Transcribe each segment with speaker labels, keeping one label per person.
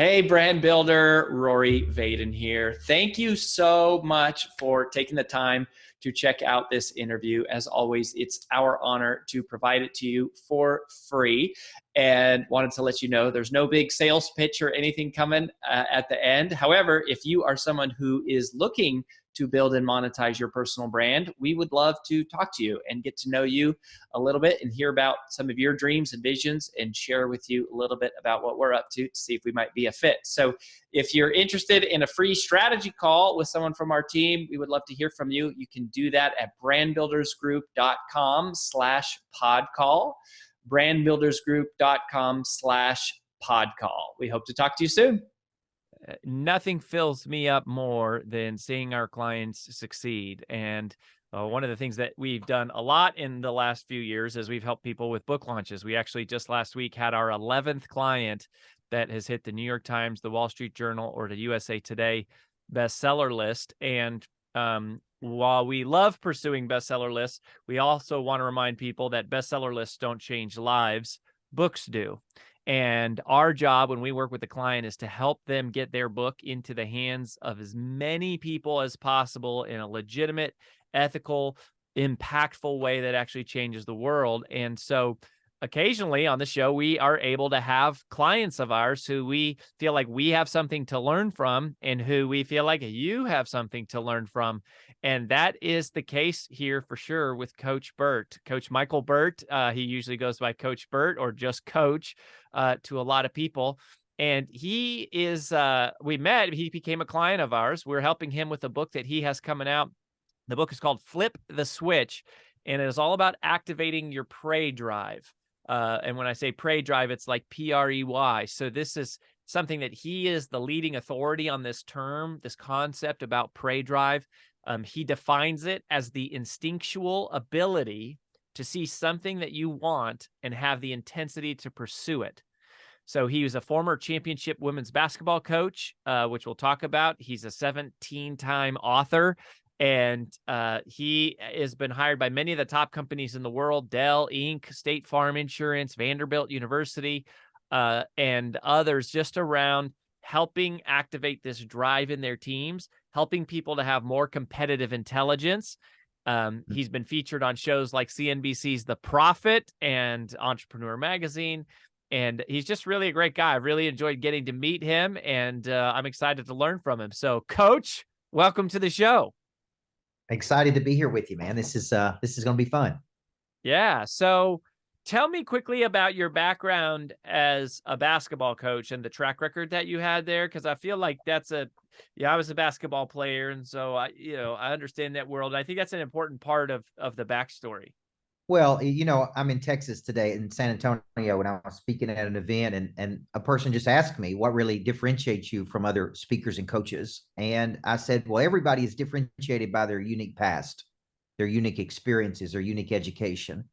Speaker 1: Hey, brand builder, Rory Vaden here. Thank you so much for taking the time to check out this interview. As always, it's our honor to provide it to you for free. And wanted to let you know there's no big sales pitch or anything coming at the end. However, if you are someone who is looking to build and monetize your personal brand, we would love to talk to you and get to know you a little bit and hear about some of your dreams and visions and share with you a little bit about what we're up to see if we might be a fit. So if you're interested in a free strategy call with someone from our team, we would love to hear from you. You can do that at brandbuildersgroup.com/podcall, brandbuildersgroup.com/podcall. We hope to talk to you soon.
Speaker 2: Nothing fills me up more than seeing our clients succeed. And one of the things that we've done a lot in the last few years is we've helped people with book launches. We actually just last week had our 11th client that has hit the New York Times, the Wall Street Journal, or the USA Today bestseller list. And while we love pursuing bestseller lists, we also want to remind people that bestseller lists don't change lives, books do. And our job when we work with the client is to help them get their book into the hands of as many people as possible in a legitimate, ethical, impactful way that actually changes the world. And so occasionally on the show, we are able to have clients of ours who we feel like we have something to learn from and who we feel like you have something to learn from. And that is the case here for sure with Coach Burt, Coach Micheal Burt. He usually goes by Coach Burt or just Coach to a lot of people. And he is, we met, he became a client of ours. We're helping him with a book that he has coming out. The book is called Flip the Switch, and it is all about activating your prey drive. And when I say prey drive, it's like P-R-E-Y. So this is something that he is the leading authority on this term, this concept about prey drive. He defines it as the instinctual ability to see something that you want and have the intensity to pursue it. So he was a former championship women's basketball coach, which we'll talk about. He's a 17-time author, and he has been hired by many of the top companies in the world: Dell Inc., State Farm Insurance, Vanderbilt University, and others, just around helping activate this drive in their teams, helping people to have more competitive intelligence. He's been featured on shows like CNBC's The Profit and Entrepreneur Magazine, and he's just really a great guy. I've really enjoyed getting to meet him, and I'm excited to learn from him. So, Coach, welcome to the show.
Speaker 3: Excited to be here with you, man. This is going to be fun.
Speaker 2: Yeah. So tell me quickly about your background as a basketball coach and the track record that you had there. Cause I feel like I was a basketball player. And so I understand that world. I think that's an important part of the backstory.
Speaker 3: Well, I'm in Texas today in San Antonio when I was speaking at an event, and a person just asked me what really differentiates you from other speakers and coaches. And I said, well, everybody is differentiated by their unique past, their unique experiences, their unique education.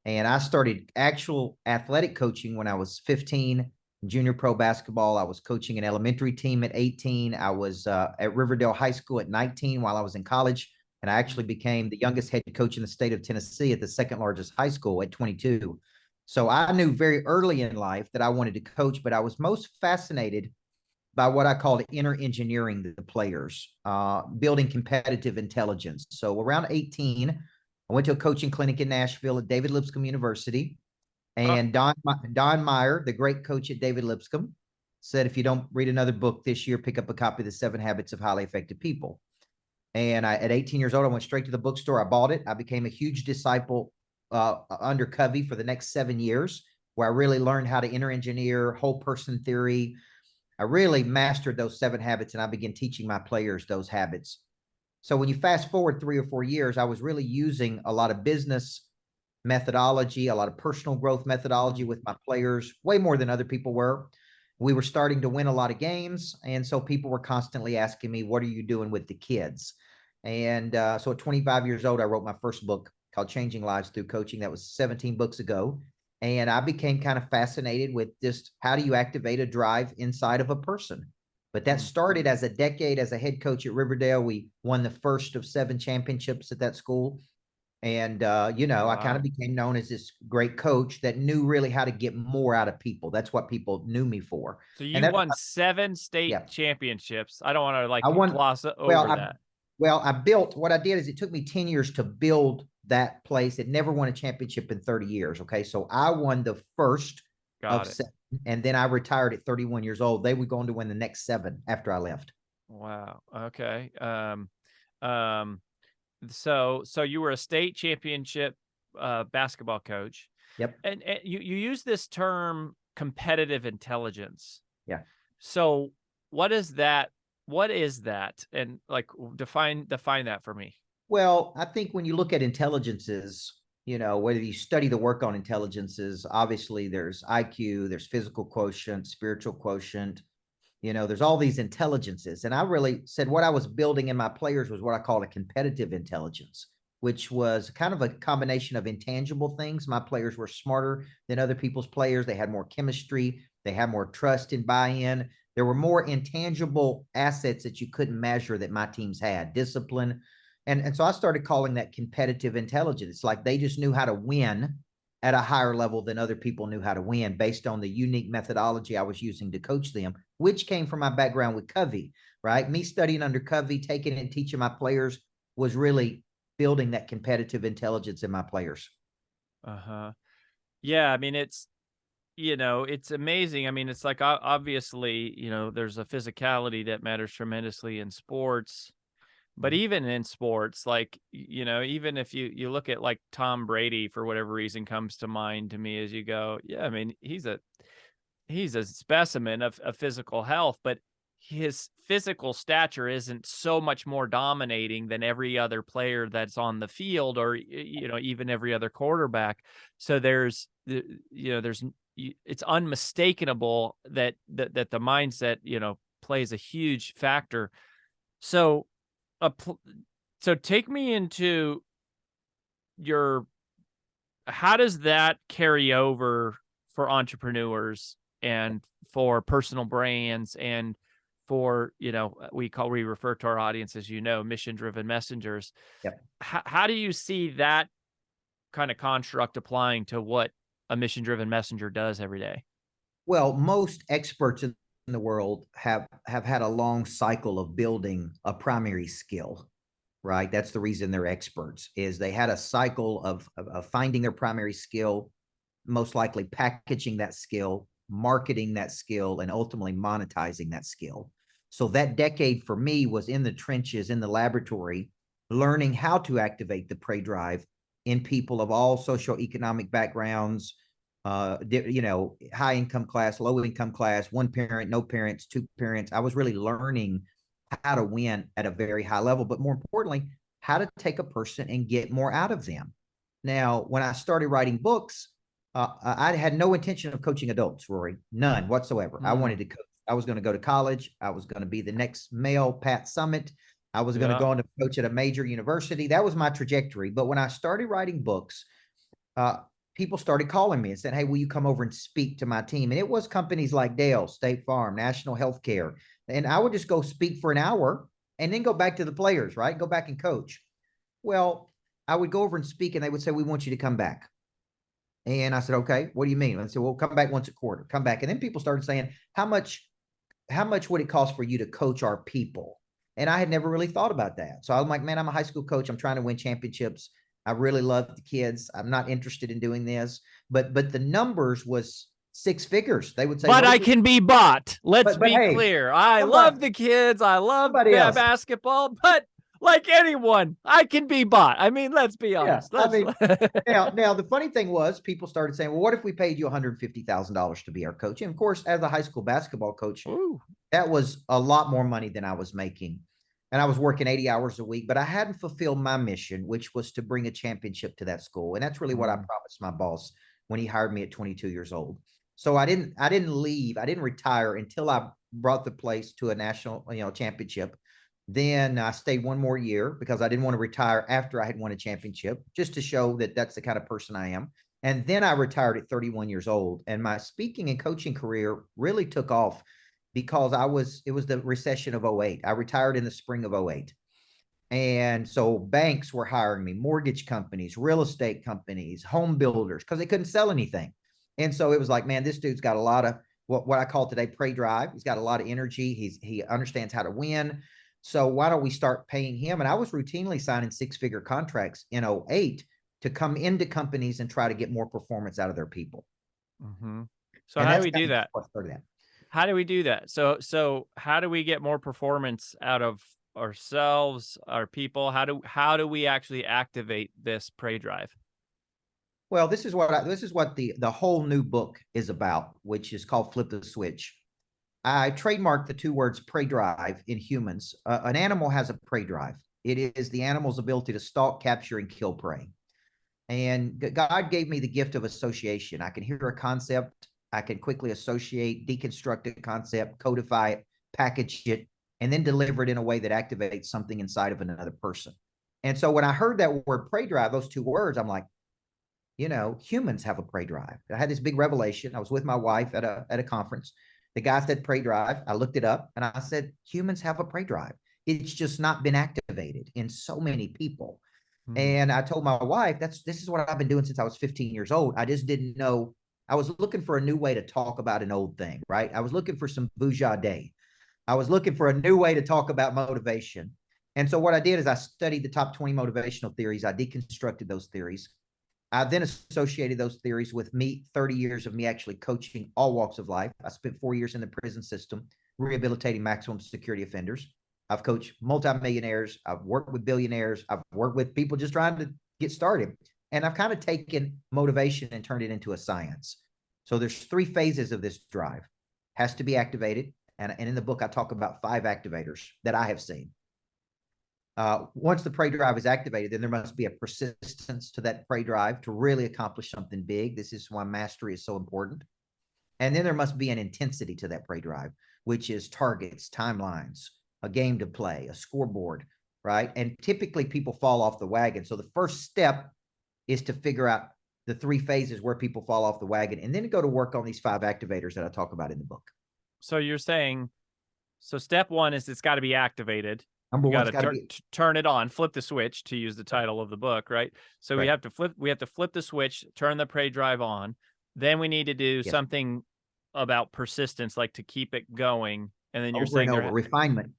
Speaker 3: And I started actual athletic coaching when I was 15, junior pro basketball. I was coaching an elementary team at 18. I was at Riverdale High School at 19 while I was in college. And I actually became the youngest head coach in the state of Tennessee at the second largest high school at 22. So I knew very early in life that I wanted to coach, but I was most fascinated by what I called inner engineering the players, building competitive intelligence. So around 18, I went to a coaching clinic in Nashville at David Lipscomb University. And Don Meyer, the great coach at David Lipscomb, said, if you don't read another book this year, pick up a copy of The 7 Habits of Highly Effective People. And at 18 years old, I went straight to the bookstore. I bought it. I became a huge disciple under Covey for the next 7 years, where I really learned how to inner engineer, whole person theory. I really mastered those 7 habits, and I began teaching my players those habits. So when you fast forward 3 or 4 years, I was really using a lot of business methodology, a lot of personal growth methodology with my players, way more than other people were. We were starting to win a lot of games. And so people were constantly asking me, what are you doing with the kids? And so at 25 years old, I wrote my first book called Changing Lives Through Coaching. That was 17 books ago. And I became kind of fascinated with just how do you activate a drive inside of a person? But that started as a decade as a head coach at Riverdale. We won the first of 7 championships at that school. And, I kind of
Speaker 2: Wow.
Speaker 3: became known as this great coach that knew really how to get more out of people. That's what people knew me for.
Speaker 2: So
Speaker 3: And
Speaker 2: you
Speaker 3: that's,
Speaker 2: won 7 state
Speaker 3: yeah,
Speaker 2: championships. I don't want to
Speaker 3: I won.
Speaker 2: gloss
Speaker 3: Well,
Speaker 2: over that.
Speaker 3: I built, what I did is it took me 10 years to build that place. It never won a championship in 30 years. Okay. So I won the first of
Speaker 2: Got it.
Speaker 3: 7, and then I retired at 31 years old. They would go on to win the next 7 after I left.
Speaker 2: Wow. Okay. Um, so you were a state championship basketball coach,
Speaker 3: Yep.
Speaker 2: and you use this term competitive intelligence.
Speaker 3: Yeah.
Speaker 2: So what is that? What is that? And define that for me.
Speaker 3: Well, I think when you look at intelligences, whether you study the work on intelligences, obviously there's IQ, there's physical quotient, spiritual quotient, there's all these intelligences. And I really said what I was building in my players was what I call a competitive intelligence, which was kind of a combination of intangible things. My players were smarter than other people's players. They had more chemistry. They had more trust and buy-in. There were more intangible assets that you couldn't measure that my teams had, discipline. And so I started calling that competitive intelligence. Like they just knew how to win at a higher level than other people knew how to win based on the unique methodology I was using to coach them, which came from my background with Covey, right? Me studying under Covey, taking it and teaching my players was really building that competitive intelligence in my players.
Speaker 2: Uh-huh. Yeah, I mean, it's amazing. I mean, it's like obviously, there's a physicality that matters tremendously in sports. But even in sports, even if you look at like Tom Brady, for whatever reason, comes to mind to me as you go, yeah, I mean, he's a specimen of physical health, but his physical stature isn't so much more dominating than every other player that's on the field, or even every other quarterback. So it's unmistakable that the mindset plays a huge factor. So so take me into how does that carry over for entrepreneurs and for personal brands and for, we refer to our audience as, mission-driven messengers.
Speaker 3: Yep.
Speaker 2: How do you see that kind of construct applying to what a mission-driven messenger does every day?
Speaker 3: Well, most experts in the world have had a long cycle of building a primary skill, right? That's the reason they're experts, is they had a cycle of finding their primary skill, most likely packaging that skill, marketing that skill, and ultimately monetizing that skill. So that decade for me was in the trenches, in the laboratory, learning how to activate the prey drive in people of all socioeconomic backgrounds, high income class, low income class, one parent, no parents, two parents. I was really learning how to win at a very high level, but more importantly, how to take a person and get more out of them. Now, when I started writing books, I had no intention of coaching adults, Rory, none whatsoever. I wanted to coach. I was going to go to college. I was going to be the next male Pat Summitt. I was going to go on to coach at a major university. That was my trajectory. But when I started writing books, people started calling me and said, "Hey, will you come over and speak to my team?" And it was companies like Dale, State Farm, National Healthcare. And I would just go speak for an hour and then go back to the players, right? Go back and coach. Well, I would go over and speak and they would say, "We want you to come back." And I said, "Okay, what do you mean?" And I said, "Well, come back once a quarter, come back." And then people started saying, how much would it cost for you to coach our people? And I had never really thought about that. So I'm like, man, I'm a high school coach. I'm trying to win championships. I really love the kids. I'm not interested in doing this. But the numbers was 6 figures. They would say,
Speaker 2: but I can be bought. Let's be
Speaker 3: hey,
Speaker 2: clear. I love the kids. I love basketball, but like anyone, I can be bought. I mean, let's be honest.
Speaker 3: Yeah, I mean, now the funny thing was people started saying, well, what if we paid you $150,000 to be our coach? And of course, as a high school basketball coach, that was a lot more money than I was making. And I was working 80 hours a week, but I hadn't fulfilled my mission, which was to bring a championship to that school. And that's really what I promised my boss when he hired me at 22 years old. So I didn't leave. I didn't retire until I brought the place to a national, championship. Then I stayed one more year because I didn't want to retire after I had won a championship, just to show that that's the kind of person I am. And then I retired at 31 years old. And my speaking and coaching career really took off because it was the recession of 08. I retired in the spring of 08. And so banks were hiring me, mortgage companies, real estate companies, home builders, because they couldn't sell anything. And so it was like, man, this dude's got a lot of what I call today prey drive. He's got a lot of energy. He understands how to win. So why don't we start paying him? And I was routinely signing 6-figure contracts in '08 to come into companies and try to get more performance out of their people.
Speaker 2: Mm-hmm. So
Speaker 3: And
Speaker 2: how do
Speaker 3: that's
Speaker 2: we do that?
Speaker 3: what started that.
Speaker 2: How do we do that? So how do we get more performance out of ourselves, our people? How do we actually activate this prey drive?
Speaker 3: Well, this is what the whole new book is about, which is called Flip the Switch. I trademarked the 2 words prey drive in humans. An animal has a prey drive. It is the animal's ability to stalk, capture, and kill prey. And God gave me the gift of association. I can hear a concept, I can quickly associate, deconstruct a concept, codify it, package it, and then deliver it in a way that activates something inside of another person. And so when I heard that word prey drive, those 2 words, I'm like, humans have a prey drive. I had this big revelation. I was with my wife at a conference. The guy said prey drive. I looked it up and I said, humans have a prey drive. It's just not been activated in so many people. And I told my wife, this is what I've been doing since I was 15 years old. I just didn't know. I was looking for a new way to talk about an old thing, right? I was looking for some bourgeoisie. I was looking for a new way to talk about motivation. And so what I did is I studied the top 20 motivational theories. I deconstructed those theories. I then associated those theories with 30 years of me actually coaching all walks of life. I spent 4 years in the prison system, rehabilitating maximum security offenders. I've coached multimillionaires. I've worked with billionaires. I've worked with people just trying to get started. And I've kind of taken motivation and turned it into a science. So there's 3 phases of this drive. Has to be activated. And in the book, I talk about 5 activators that I have seen. Once the prey drive is activated, then there must be a persistence to that prey drive to really accomplish something big. This is why mastery is so important. And then there must be an intensity to that prey drive, which is targets, timelines, a game to play, a scoreboard, right? And typically people fall off the wagon. So the first step is to figure out the 3 phases where people fall off the wagon and then go to work on these 5 activators that I talk about in the book.
Speaker 2: So you're saying, so step 1 is it's got to be activated.
Speaker 3: Number
Speaker 2: one,
Speaker 3: one's got to be
Speaker 2: turn it on, flip the switch, to use the title of the book, right? So
Speaker 3: right.
Speaker 2: we have to flip the switch, turn the prey drive on. Then we need to do something about persistence, like to keep it going. And then you're saying
Speaker 3: refinement.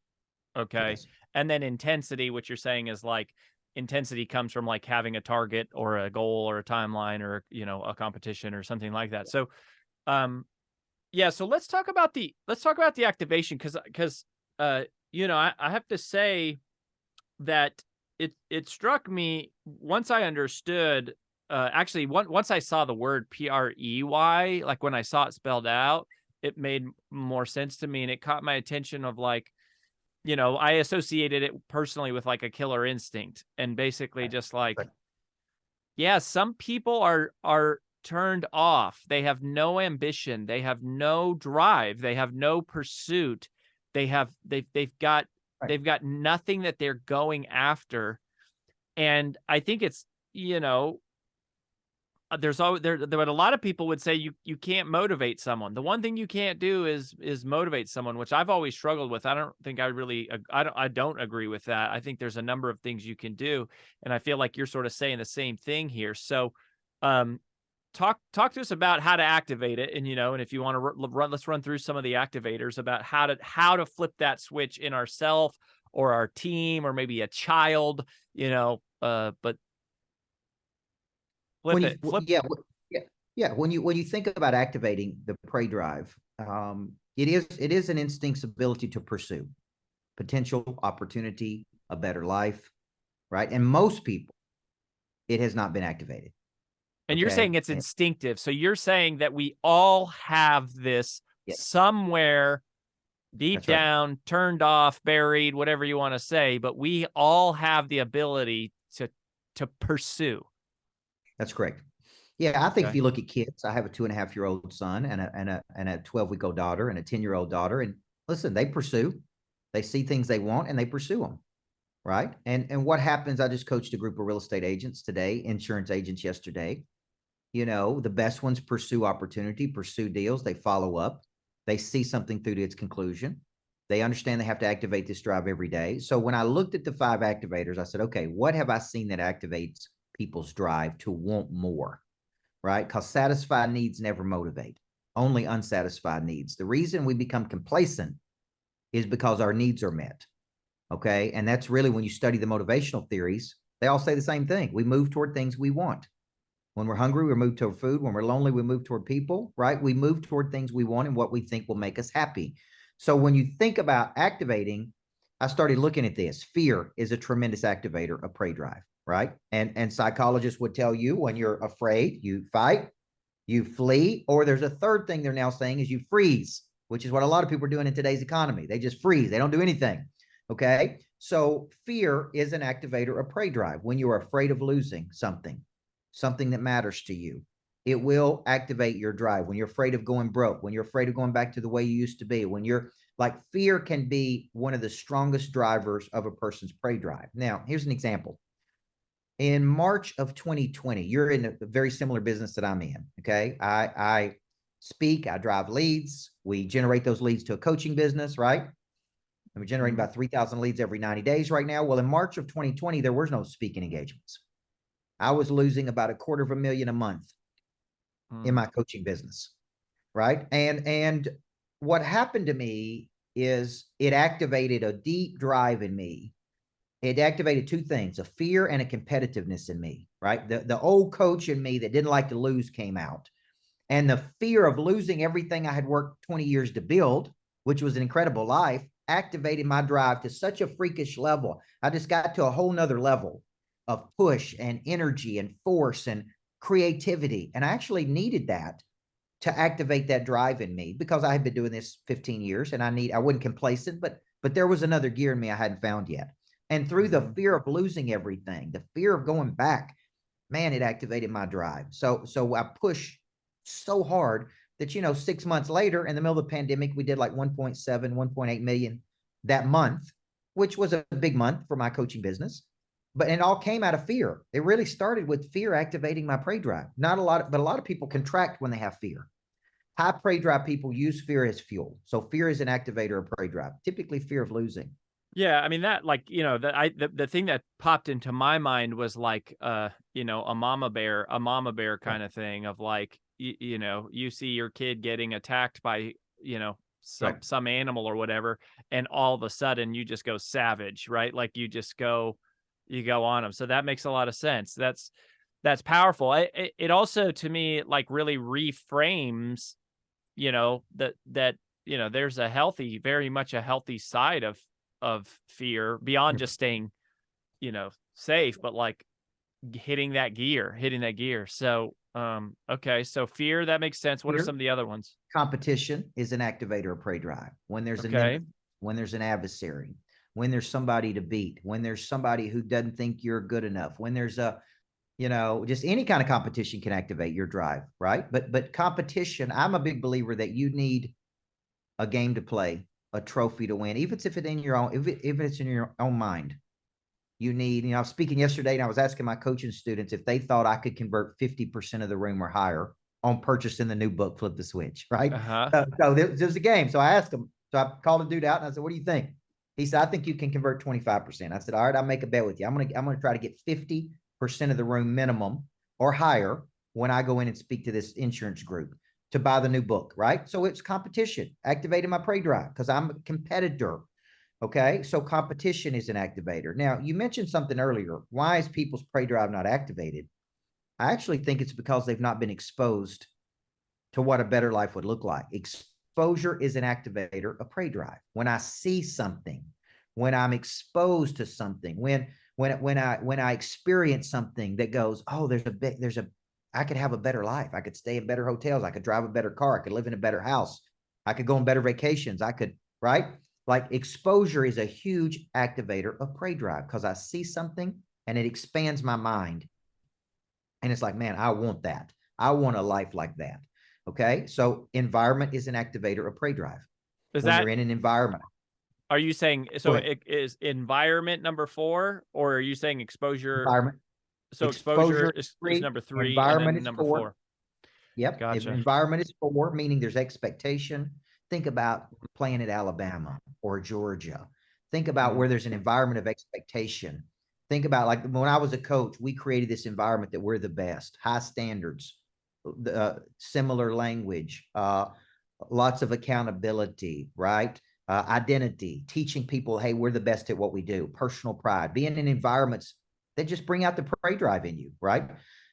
Speaker 2: Okay. Yes. And then intensity, what you're saying is like intensity comes from like having a target or a goal or a timeline or, a competition or something like that. So, so let's talk about the activation. Cause I have to say that it struck me once I understood, actually once I saw the word PREY, like when I saw it spelled out, it made more sense to me. And it caught my attention of like, I associated it personally with like a killer instinct and basically just like, some people are turned off. They have no ambition. They have no drive. They have no pursuit. They've got nothing that they're going after. And I think it's, there's always but a lot of people would say you can't motivate someone. The one thing you can't do is motivate someone, which I've always struggled with. I don't agree with that. I think there's a number of things you can do. And I feel like you're sort of saying the same thing here. So, talk to us about how to activate it. And, and if you want to let's run through some of the activators about how to flip that switch in ourself or our team, or maybe a child, but flip it.
Speaker 3: When you think about activating the prey drive, it is an instinct's ability to pursue potential, opportunity, a better life, right? And most people, it has not been activated.
Speaker 2: And you're saying it's instinctive. So you're saying that we all have this somewhere deep down, turned off, buried, whatever you want to say, but we all have the ability to pursue.
Speaker 3: That's correct. Yeah, I think if you look at kids, I have a 2.5-year-old son and a 12-week-old daughter and a 10-year-old daughter. And listen, they pursue. They see things they want and they pursue them, right? And what happens, I just coached a group of real estate agents today, insurance agents yesterday. The best ones pursue opportunity, pursue deals. They follow up. They see something through to its conclusion. They understand they have to activate this drive every day. So when I looked at the 5 activators, I said, okay, what have I seen that activates people's drive to want more, right? Because satisfied needs never motivate, only unsatisfied needs. The reason we become complacent is because our needs are met, okay? And that's really, when you study the motivational theories, they all say the same thing. We move toward things we want. When we're hungry, we move toward food. When we're lonely, we move toward people, right? We move toward things we want and what we think will make us happy. So when you think about activating, I started looking at this. Fear is a tremendous activator of prey drive, right? And psychologists would tell you, when you're afraid, you fight, you flee, or there's a third thing they're now saying is you freeze, which is what a lot of people are doing in today's economy. They just freeze. They don't do anything. Okay. So fear is an activator of prey drive. When you are afraid of losing something that matters to you, it will activate your drive. When you're afraid of going broke, when you're afraid of going back to the way you used to be, when you're like, fear can be one of the strongest drivers of a person's prey drive. Now, here's an example. In March of 2020, you're in a very similar business that I'm in. Okay. I speak, I drive leads. We generate those leads to a coaching business, right? And we're generating about 3,000 leads every 90 days right now. Well, in March of 2020, there was no speaking engagements. I was losing about $250,000 a month in my coaching business, right? And what happened to me is it activated a deep drive in me. It activated 2 things, a fear and a competitiveness in me, right? The old coach in me that didn't like to lose came out. And the fear of losing everything I had worked 20 years to build, which was an incredible life, activated my drive to such a freakish level. I just got to a whole nother level of push and energy and force and creativity. And I actually needed that to activate that drive in me, because I had been doing this 15 years and I wasn't complacent, but there was another gear in me I hadn't found yet. And through the fear of losing everything, the fear of going back, man, it activated my drive. So I pushed so hard that, 6 months later, in the middle of the pandemic, we did like 1.7, 1.8 million that month, which was a big month for my coaching business. But it all came out of fear. It really started with fear activating my prey drive. But a lot of people contract when they have fear. High prey drive people use fear as fuel. So fear is an activator of prey drive, typically fear of losing.
Speaker 2: Yeah, I mean that, like, the thing that popped into my mind was like, a mama bear kind of thing of like, you see your kid getting attacked by, some animal or whatever, and all of a sudden you just go savage, right? Like you go on them. So that makes a lot of sense. That's powerful. It also, to me, like, really reframes, that there's very much a healthy side of fear beyond just staying, safe, but like hitting that gear. So, okay. So fear, that makes sense. What are some of the other ones?
Speaker 3: Competition is an activator of prey drive. When there's when there's an adversary, when there's somebody to beat, when there's somebody who doesn't think you're good enough, when there's just any kind of competition can activate your drive, right? But competition, I'm a big believer that you need a game to play, a trophy to win, even if it's in your own, if it's in your own mind. You need, I was speaking yesterday and I was asking my coaching students if they thought I could convert 50% of the room or higher on purchasing the new book, Flip the Switch, right? So there's a game. So I asked them, so I called a dude out and I said, what do you think? He said, I think you can convert 25%. I said, all right, I'll make a bet with you. I'm going to try to get 50% of the room minimum or higher when I go in and speak to this insurance group to buy the new book, right? So it's competition, activating my prey drive because I'm a competitor. Okay, so competition is an activator. Now, you mentioned something earlier. Why is people's prey drive not activated? I actually think it's because they've not been exposed to what a better life would look like. Exposure is an activator of prey drive. When I see something, when I'm exposed to something, when I experience something that goes, oh, I could have a better life. I could stay in better hotels. I could drive a better car. I could live in a better house. I could go on better vacations. Right? Like exposure is a huge activator of prey drive because I see something and it expands my mind. And it's like, man, I want that. I want a life like that. Okay. So environment is an activator of prey drive. You're in an environment.
Speaker 2: Are you saying, so it is environment number 4, or are you saying exposure?
Speaker 3: Environment.
Speaker 2: So exposure is number 3, environment and then number 4.
Speaker 3: Yep.
Speaker 2: Gotcha.
Speaker 3: Environment is 4, meaning there's expectation. Think about playing at Alabama or Georgia. Think about where there's an environment of expectation. Think about, like, when I was a coach, we created this environment that we're the best, high standards, similar language, lots of accountability, right? Identity, teaching people, hey, we're the best at what we do, personal pride, being in environments that just bring out the prey drive in you, right?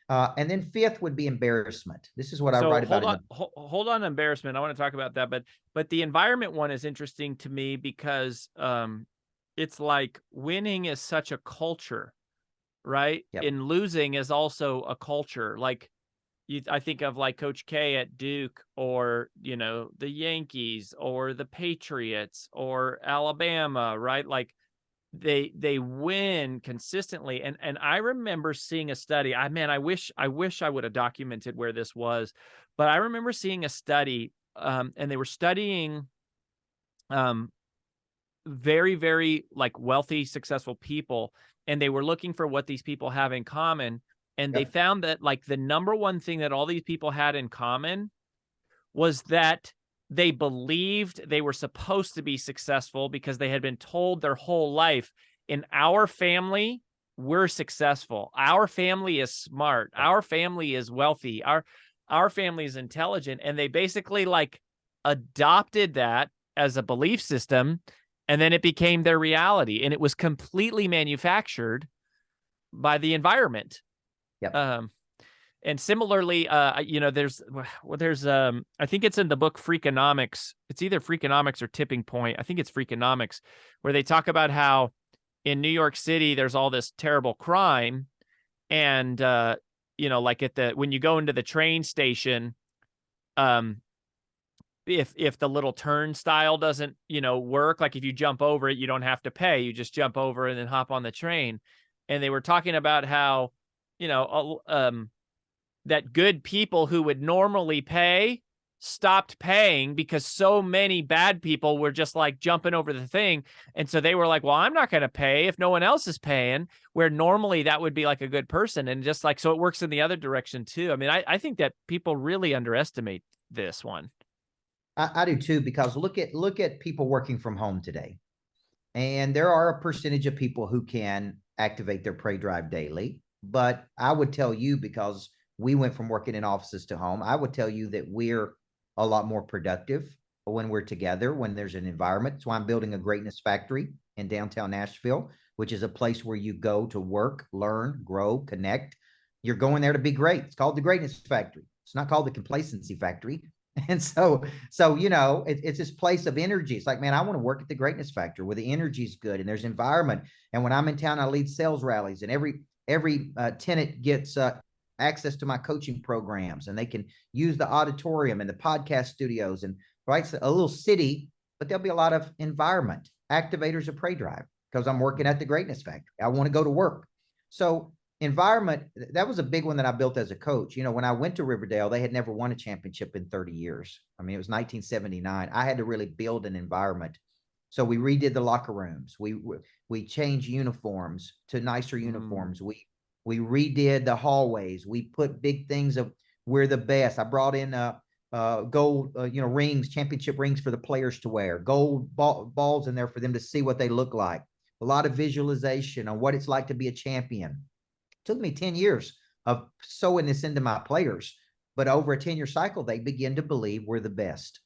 Speaker 3: And then fifth would be embarrassment. This is what I write about.
Speaker 2: Hold on, embarrassment. I want to talk about that, but the environment one is interesting to me because it's like winning is such a culture, right?
Speaker 3: Yep.
Speaker 2: And losing is also a culture. Like I think of like Coach K at Duke, or the Yankees or the Patriots or Alabama, right? Like they win consistently. And I remember seeing a study. I wish I would have documented where this was, but I remember seeing a study, and they were studying very, very like wealthy, successful people, and they were looking for what these people have in common. And they found that like the number one thing that all these people had in common was that they believed they were supposed to be successful because they had been told their whole life, in our family, we're successful. Our family is smart. Our family is wealthy. Our family is intelligent. And they basically like adopted that as a belief system, and then it became their reality. And it was completely manufactured by the environment.
Speaker 3: Yep.
Speaker 2: And similarly, there's I think it's in the book Freakonomics. It's either Freakonomics or Tipping Point. I think it's Freakonomics, where they talk about how in New York City there's all this terrible crime, and like when you go into the train station, if the little turnstile doesn't work, like if you jump over it, you don't have to pay. You just jump over and then hop on the train. And they were talking about how that good people who would normally pay stopped paying because so many bad people were just like jumping over the thing. And so they were like, well, I'm not going to pay if no one else is paying, where normally that would be like a good person. And just like, so it works in the other direction too. I mean, I think that people really underestimate this one.
Speaker 3: I do too, because look at people working from home today. And there are a percentage of people who can activate their prey drive daily. But I would tell you, because we went from working in offices to home, I would tell you that we're a lot more productive when we're together, when there's an environment. So I'm building a greatness factory in downtown Nashville, which is a place where you go to work, learn, grow, connect. You're going there to be great. It's called the Greatness Factory. It's not called the Complacency Factory. And so it's this place of energy. It's like, man, I want to work at the Greatness Factory where the energy is good and there's environment. And when I'm in town, I lead sales rallies, and every tenant gets access to my coaching programs, and they can use the auditorium and the podcast studios, and right, so a little city, but there'll be a lot of environment activators of prey drive because I'm working at the Greatness Factory. I want to go to work. So environment, that was a big one that I built as a coach. When I went to Riverdale, they had never won a championship in 30 years. I mean, it was 1979. I had to really build an environment. So we redid the locker rooms. We changed uniforms to nicer uniforms. We redid the hallways. We put big things of we're the best. I brought in gold, rings, championship rings for the players to wear, gold balls in there for them to see what they look like. A lot of visualization on what it's like to be a champion. It took me 10 years of sewing this into my players, but over a 10-year cycle, they begin to believe we're the best.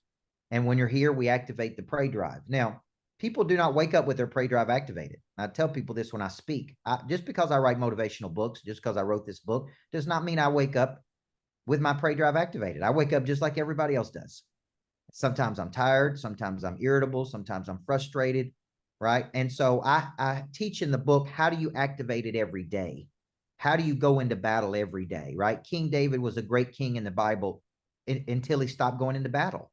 Speaker 3: And when you're here, we activate the prey drive. Now, people do not wake up with their prey drive activated. I tell people this when I speak. Just because I write motivational books, just because I wrote this book, does not mean I wake up with my prey drive activated. I wake up just like everybody else does. Sometimes I'm tired. Sometimes I'm irritable. Sometimes I'm frustrated, right? And so I teach in the book, how do you activate it every day? How do you go into battle every day, right? King David was a great king in the Bible until he stopped going into battle.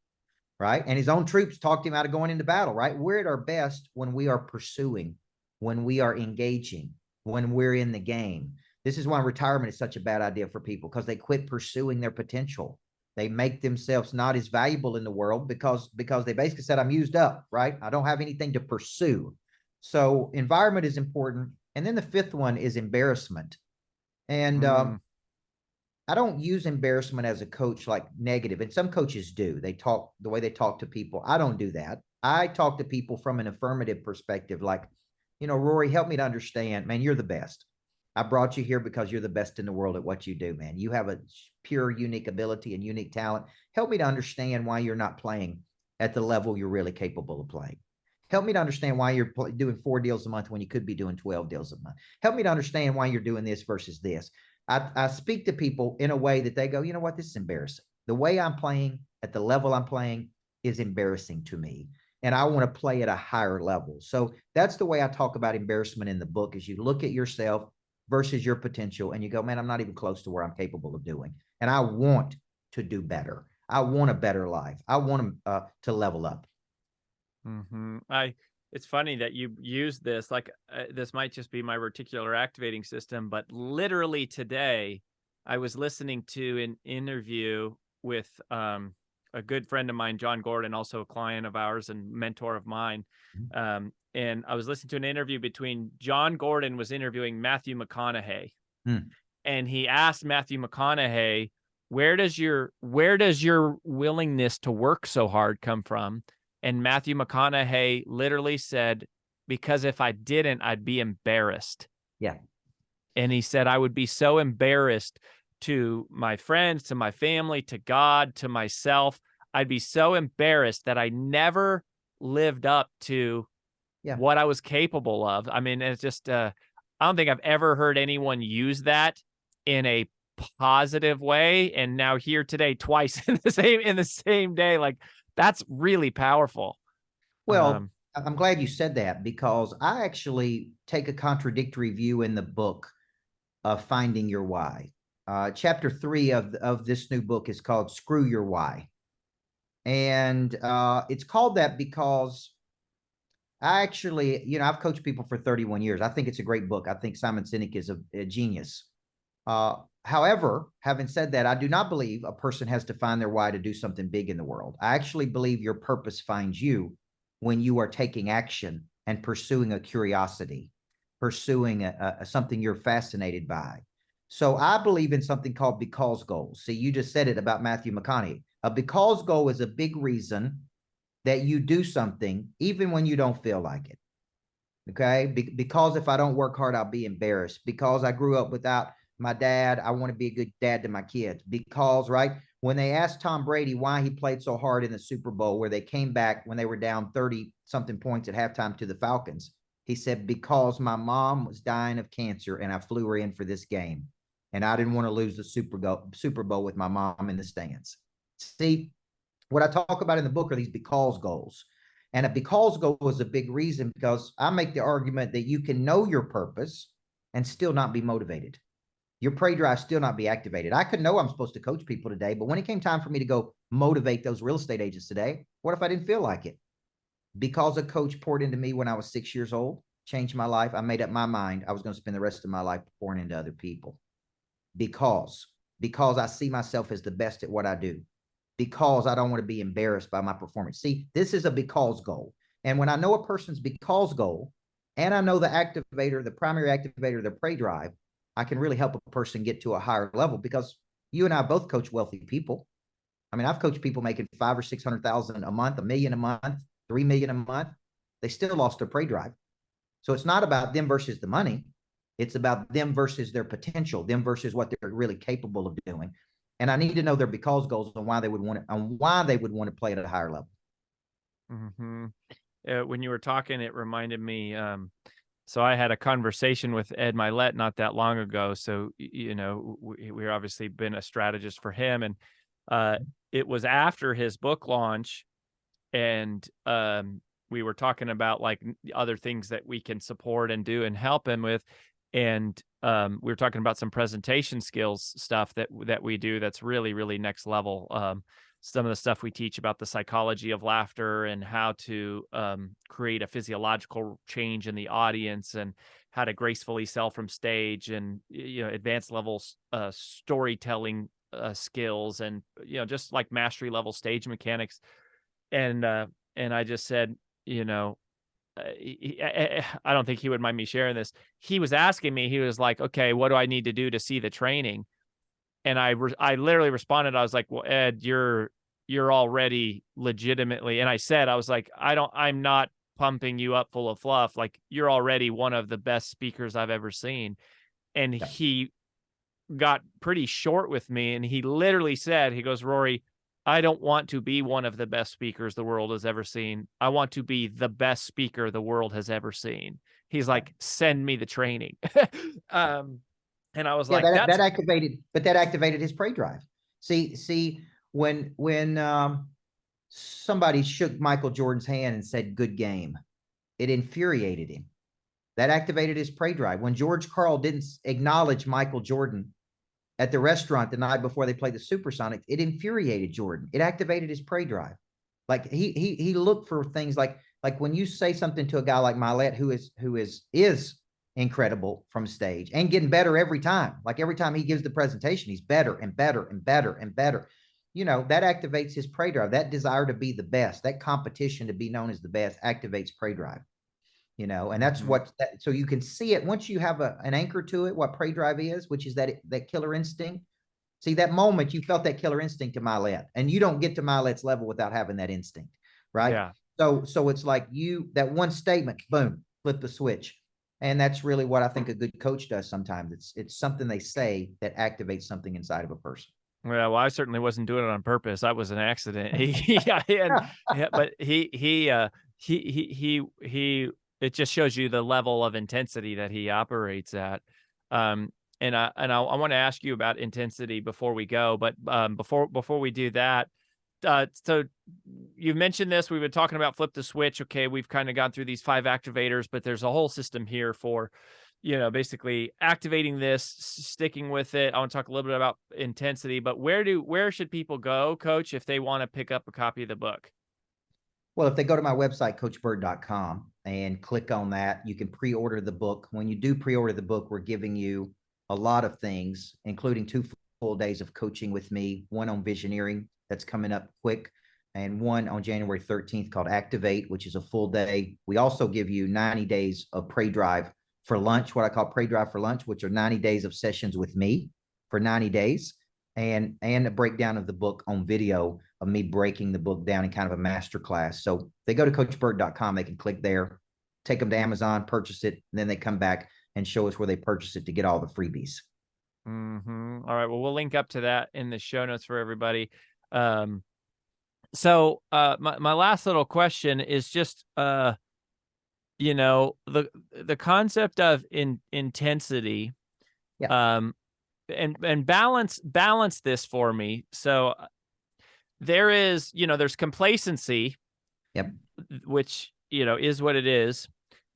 Speaker 3: Right. And his own troops talked him out of going into battle. Right. We're at our best when we are pursuing, when we are engaging, when we're in the game. This is why retirement is such a bad idea for people, because they quit pursuing their potential. They make themselves not as valuable in the world because they basically said, I'm used up. Right. I don't have anything to pursue. So environment is important. And then the fifth one is embarrassment. And I don't use embarrassment as a coach like negative. And some coaches do. They talk the way they talk to people. I don't do that. I talk to people from an affirmative perspective, like, Rory, help me to understand, man, you're the best. I brought you here because you're the best in the world at what you do, man. You have a pure, unique ability and unique talent. Help me to understand why you're not playing at the level you're really capable of playing. Help me to understand why you're doing 4 deals a month when you could be doing 12 deals a month. Help me to understand why you're doing this versus this. I speak to people in a way that they go, you know what, this is embarrassing. The way I'm playing at the level I'm playing is embarrassing to me. And I want to play at a higher level. So that's the way I talk about embarrassment in the book, is you look at yourself versus your potential and you go, man, I'm not even close to where I'm capable of doing. And I want to do better. I want a better life. I want to level up.
Speaker 2: Mm-hmm. It's funny that you use this, like this might just be my reticular activating system, but literally today I was listening to an interview with a good friend of mine, John Gordon, also a client of ours and mentor of mine. And I was listening to an interview between John Gordon was interviewing Matthew McConaughey. And he asked Matthew McConaughey, where does your willingness to work so hard come from? And Matthew McConaughey literally said, because if I didn't, I'd be embarrassed.
Speaker 3: Yeah.
Speaker 2: And he said, I would be so embarrassed to my friends, to my family, to God, to myself. I'd be so embarrassed that I never lived up to what I was capable of. I mean, it's just, I don't think I've ever heard anyone use that in a positive way. And now here today, twice in the same day, like, that's really powerful.
Speaker 3: Well, I'm glad you said that, because I actually take a contradictory view in the book of Finding Your Why. Chapter 3 of this new book is called Screw Your Why. And it's called that because I actually, I've coached people for 31 years. I think it's a great book. I think Simon Sinek is a genius. However, having said that, I do not believe a person has to find their why to do something big in the world. I actually believe your purpose finds you when you are taking action and pursuing a curiosity, pursuing something you're fascinated by. So I believe in something called because goals. See, you just said it about Matthew McConaughey. A because goal is a big reason that you do something even when you don't feel like it. Okay? Because if I don't work hard, I'll be embarrassed. Because I grew up without my dad, I want to be a good dad to my kids. Because, right, when they asked Tom Brady why he played so hard in the Super Bowl, where they came back when they were down 30-something points at halftime to the Falcons, he said, because my mom was dying of cancer and I flew her in for this game. And I didn't want to lose the Super Bowl with my mom in the stands. See, what I talk about in the book are these because goals. And a because goal is a big reason, because I make the argument that you can know your purpose and still not be motivated. Your prey drive still not be activated. I could know I'm supposed to coach people today, but when it came time for me to go motivate those real estate agents today, what if I didn't feel like it? Because a coach poured into me when I was 6 years old, changed my life. I made up my mind I was going to spend the rest of my life pouring into other people. Because I see myself as the best at what I do. Because I don't want to be embarrassed by my performance. See, this is a because goal. And when I know a person's because goal, and I know the activator, the primary activator, the prey drive, I can really help a person get to a higher level, because you and I both coach wealthy people. I mean, I've coached people making 500,000 or 600,000 a month, $1 million a month, 3 million a month. They still lost their prey drive. So it's not about them versus the money. It's about them versus their potential, them versus what they're really capable of doing. And I need to know their because goals and why they would want to play at a higher level.
Speaker 2: Mm-hmm. When you were talking, it reminded me. So I had a conversation with Ed Milet not that long ago. So, we're obviously been a strategist for him. And it was after his book launch. And we were talking about like other things that we can support and do and help him with. And we were talking about some presentation skills stuff that we do that's really, really next level. Some of the stuff we teach about the psychology of laughter and how to create a physiological change in the audience, and how to gracefully sell from stage, and advanced levels storytelling skills, and just like mastery level stage mechanics. And I just said, I don't think he would mind me sharing this. He was asking me, he was like, okay, what do I need to do to see the training? And I literally responded. I was like, well, Ed, you're already legitimately. And I said, I was like, I'm not pumping you up full of fluff. Like, you're already one of the best speakers I've ever seen. And
Speaker 3: Yeah.
Speaker 2: he got pretty short with me. And he literally said, he goes, Rory, I don't want to be one of the best speakers the world has ever seen. I want to be the best speaker the world has ever seen. He's like, send me the training. And I was like,
Speaker 3: that activated his prey drive. See, when somebody shook Michael Jordan's hand and said, good game, it infuriated him. That activated his prey drive. When George Karl didn't acknowledge Michael Jordan at the restaurant the night before they played the Supersonics, it infuriated Jordan. It activated his prey drive. Like he looked for things like when you say something to a guy like Milet, who is incredible from stage and getting better every time. Like every time he gives the presentation, he's better and better and better and better. That activates his prey drive. That desire to be the best, that competition to be known as the best, activates prey drive. And that's so you can see it once you have an anchor to it, what prey drive is, which is that killer instinct. See, that moment you felt that killer instinct to Milet, and you don't get to Milet's level without having that instinct, right?
Speaker 2: Yeah.
Speaker 3: So it's like that one statement, boom, flip the switch. And that's really what I think a good coach does sometimes. It's something they say that activates something inside of a person.
Speaker 2: Well, I certainly wasn't doing it on purpose. That was an accident. But it just shows you the level of intensity that he operates at. And I want to ask you about intensity before we go, but before we do that, so you've mentioned this. We've been talking about flip the switch. Okay, we've kind of gone through these 5 activators, but there's a whole system here for, basically activating this, sticking with it. I want to talk a little bit about intensity, but where should people go, Coach, if they want to pick up a copy of the book?
Speaker 3: Well, if they go to my website, coachburt.com, and click on that, you can pre-order the book. When you do pre-order the book, we're giving you a lot of things, including 2 full days of coaching with me, one on visioneering that's coming up quick, and one on January 13th called Activate, which is a full day. We also give you 90 days of Prey Drive for lunch, what I call Prey Drive for lunch, which are 90 days of sessions with me for 90 days, and a breakdown of the book on video of me breaking the book down in kind of a master class. So if they go to coachburt.com, they can click there, take them to Amazon, purchase it, and then they come back and show us where they purchase it to get all the freebies.
Speaker 2: All right. Well, we'll link up to that in the show notes for everybody. So my last little question is just, the concept of intensity, and balance this for me. So there is, there's complacency, which, is what it is.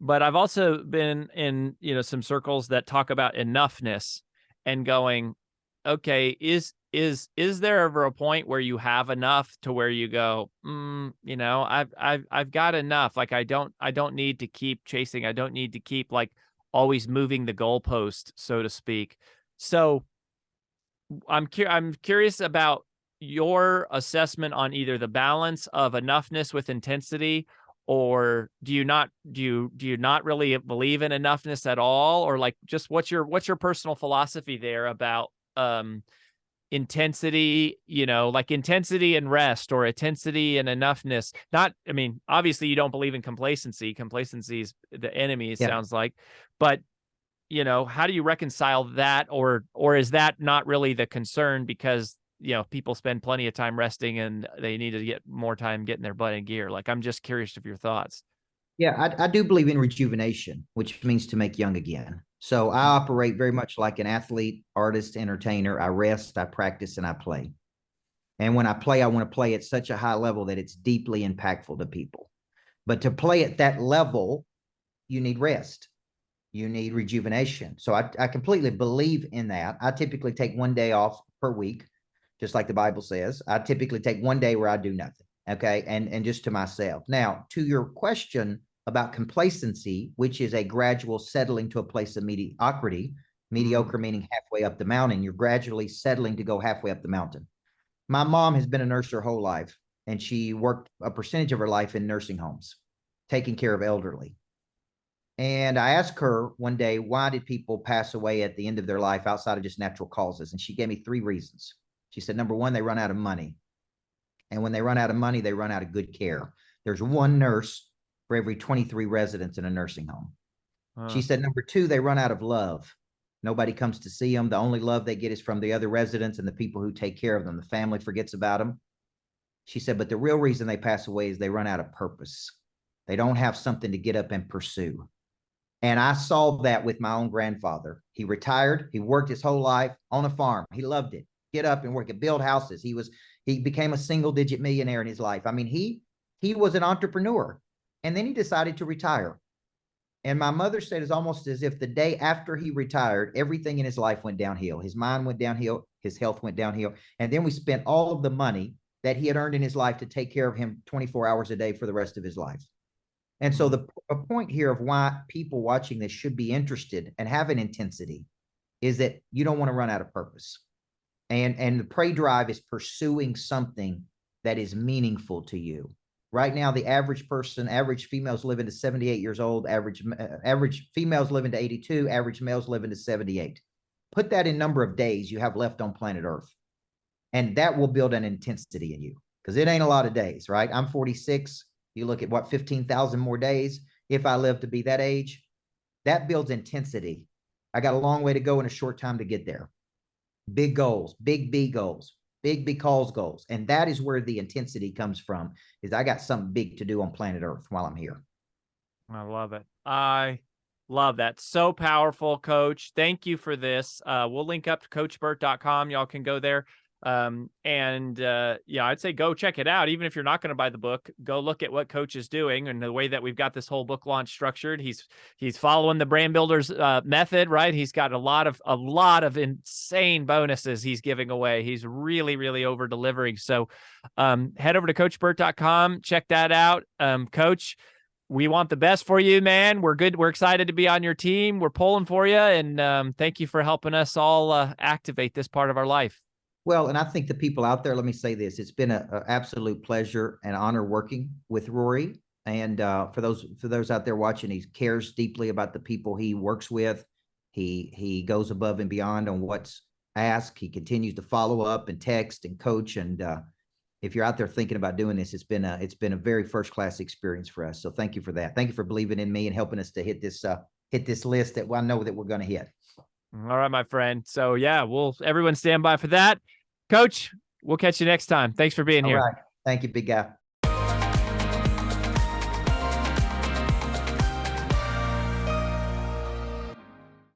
Speaker 2: But I've also been in, some circles that talk about enoughness and going, okay, is there ever a point where you have enough to where you go, I've got enough. Like, I don't need to keep chasing. I don't need to keep like always moving the goalpost, so to speak. So I'm curious about your assessment on either the balance of enoughness with intensity, or do you not really believe in enoughness at all, or like just what's your personal philosophy there about intensity, like intensity and rest, or intensity and enoughness? Obviously you don't believe in complacency. Complacency is the enemy, it sounds like, but how do you reconcile that, or is that not really the concern because people spend plenty of time resting and they need to get more time getting their butt in gear? Like, I'm just curious of your thoughts.
Speaker 3: Yeah, I do believe in rejuvenation, which means to make young again. So I operate very much like an athlete, artist, entertainer. I rest, I practice, and I play. And when I play, I want to play at such a high level that it's deeply impactful to people. But to play at that level, you need rest. You need rejuvenation. So I completely believe in that. I typically take 1 day off per week, just like the Bible says. I typically take 1 day where I do nothing. Okay. And just to myself. Now, to your question about complacency, which is a gradual settling to a place of mediocrity, mediocre meaning halfway up the mountain, you're gradually settling to go halfway up the mountain. My mom has been a nurse her whole life, and she worked a percentage of her life in nursing homes, taking care of elderly. And I asked her one day, why did people pass away at the end of their life outside of just natural causes? And she gave me 3 reasons. She said, number one, they run out of money. And when they run out of money, they run out of good care. There's 1 nurse for every 23 residents in a nursing home. She said, number 2, they run out of love. Nobody comes to see them. The only love they get is from the other residents and the people who take care of them. The family forgets about them. She said, but the real reason they pass away is they run out of purpose. They don't have something to get up and pursue. And I saw that with my own grandfather. He retired. He worked his whole life on a farm. He loved it. Get up and work and build houses. He became a single-digit millionaire in his life. I mean, he was an entrepreneur. And then he decided to retire. And my mother said it's almost as if the day after he retired, everything in his life went downhill. His mind went downhill. His health went downhill. And then we spent all of the money that he had earned in his life to take care of him 24 hours a day for the rest of his life. And so a point here of why people watching this should be interested and have an intensity is that you don't want to run out of purpose. And the prey drive is pursuing something that is meaningful to you. Right now, the average females living to 78 years old, average females living to 82, average males living to 78. Put that in number of days you have left on planet Earth. And that will build an intensity in you because it ain't a lot of days, right? I'm 46. You look at 15,000 more days. If I live to be that age, that builds intensity. I got a long way to go in a short time to get there. Big goals, big B goals, big because goals. And that is where the intensity comes from, is I got something big to do on planet Earth while I'm here.
Speaker 2: I love it. I love that. So powerful, Coach. Thank you for this. We'll link up to coachburt.com. Y'all can go there. Yeah, I'd say go check it out. Even if you're not going to buy the book, go look at what Coach is doing and the way that we've got this whole book launch structured. He's following the brand builders method, right? He's got a lot of insane bonuses he's giving away. He's really, really over delivering. So, head over to coachburt.com, check that out. Coach, we want the best for you, man. We're good. We're excited to be on your team. We're pulling for you. And, thank you for helping us all, activate this part of our life.
Speaker 3: Well, and I think the people out there, let me say this, it's been an absolute pleasure and honor working with Rory. And for those out there watching, he cares deeply about the people he works with. He goes above and beyond on what's asked. He continues to follow up and text and coach. And if you're out there thinking about doing this, it's been a very first-class experience for us. So thank you for that. Thank you for believing in me and helping us to hit this list that I know that we're going to hit.
Speaker 2: All right, my friend. So yeah, everyone stand by for that. Coach, we'll catch you next time. Thanks for being here.
Speaker 3: All right. Thank you, big guy.